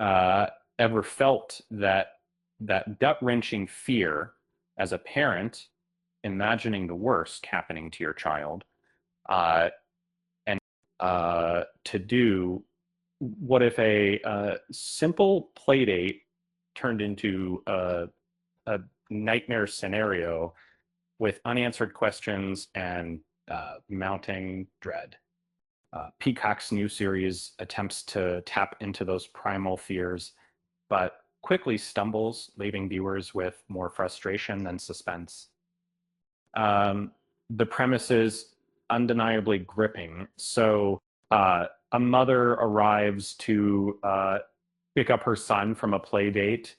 uh, ever felt that gut-wrenching fear as a parent, imagining the worst happening to your child, uh, and to do what if a simple play date turned into a nightmare scenario with unanswered questions and mounting dread. Peacock's new series attempts to tap into those primal fears, but quickly stumbles, leaving viewers with more frustration than suspense. Um, the premise is undeniably gripping. So, a mother arrives to pick up her son from a play date,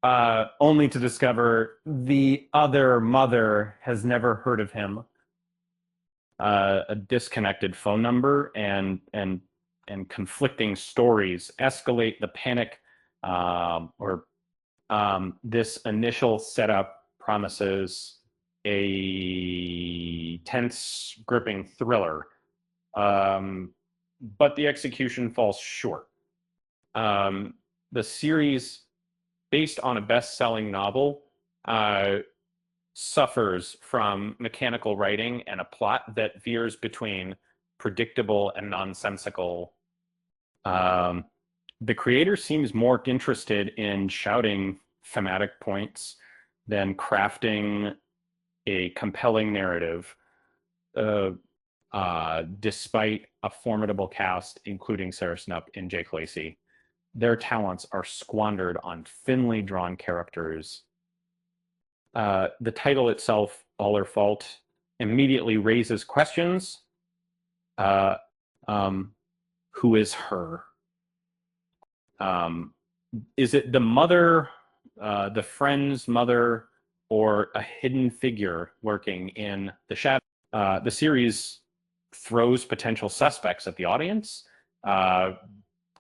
only to discover the other mother has never heard of him. A disconnected phone number and conflicting stories escalate the panic, or this initial setup promises a tense, gripping thriller, but the execution falls short. The series, based on a best-selling novel, suffers from mechanical writing and a plot that veers between predictable and nonsensical. Um, the creator seems more interested in shouting thematic points than crafting a compelling narrative, despite a formidable cast, including Sarah Snupp and Jake Lacey. Their talents are squandered on thinly drawn characters. The title itself, All Her Fault, immediately raises questions. Uh, um, who is her? Um, is it the mother, the friend's mother, or a hidden figure lurking in the shadow? The series throws potential suspects at the audience, uh,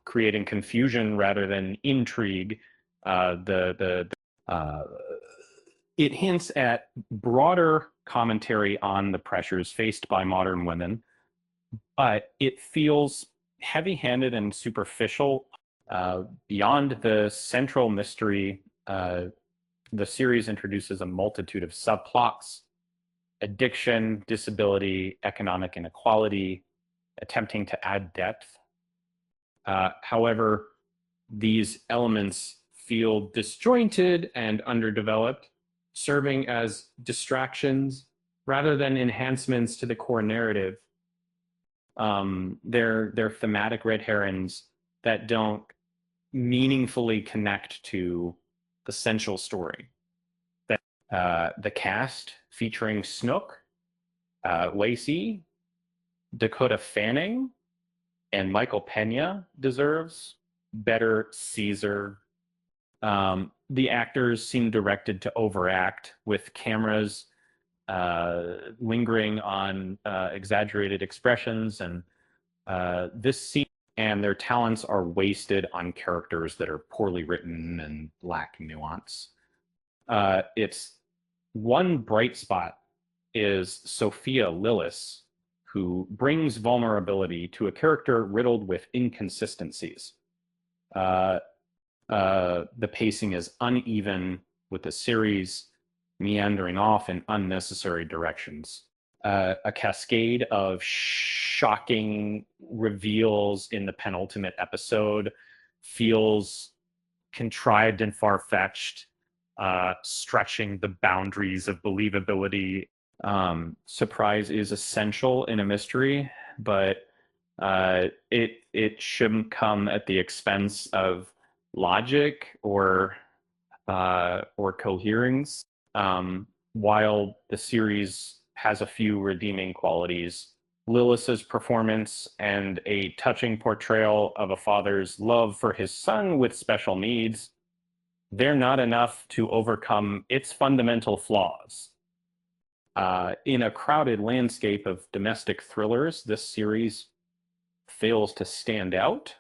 creating confusion rather than intrigue. Uh, it hints at broader commentary on the pressures faced by modern women, but it feels heavy-handed and superficial. Beyond the central mystery, the series introduces a multitude of subplots: addiction, disability, economic inequality, attempting to add depth. However, these elements feel disjointed and underdeveloped, serving as distractions rather than enhancements to the core narrative. They're thematic red herrings that don't meaningfully connect to the central story. The cast featuring Snook, Lacey, Dakota Fanning, and Michael Pena deserves better Caesar. The actors seem directed to overact, with cameras lingering on exaggerated expressions, and this scene and their talents are wasted on characters that are poorly written and lack nuance. It's one bright spot is Sophia Lillis, who brings vulnerability to a character riddled with inconsistencies. Uh, the pacing is uneven, with the series meandering off in unnecessary directions. A cascade of shocking reveals in the penultimate episode feels contrived and far-fetched, stretching the boundaries of believability. Surprise is essential in a mystery, but it shouldn't come at the expense of logic or coherence. While the series has a few redeeming qualities, Lillis's performance and a touching portrayal of a father's love for his son with special needs, they're not enough to overcome its fundamental flaws. In a crowded landscape of domestic thrillers, this series fails to stand out.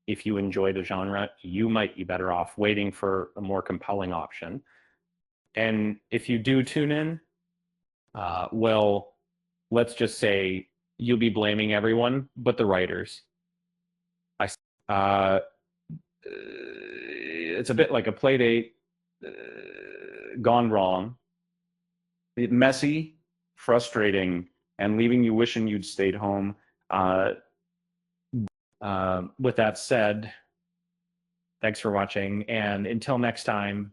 If you enjoy the genre, you might be better off waiting for a more compelling option. And if you do tune in, well, let's just say you'll be blaming everyone but the writers. I, Uh, it's a bit like a Playdate gone wrong. Messy, frustrating, and leaving you wishing you'd stayed home. Uh, with that said, thanks for watching, and until next time,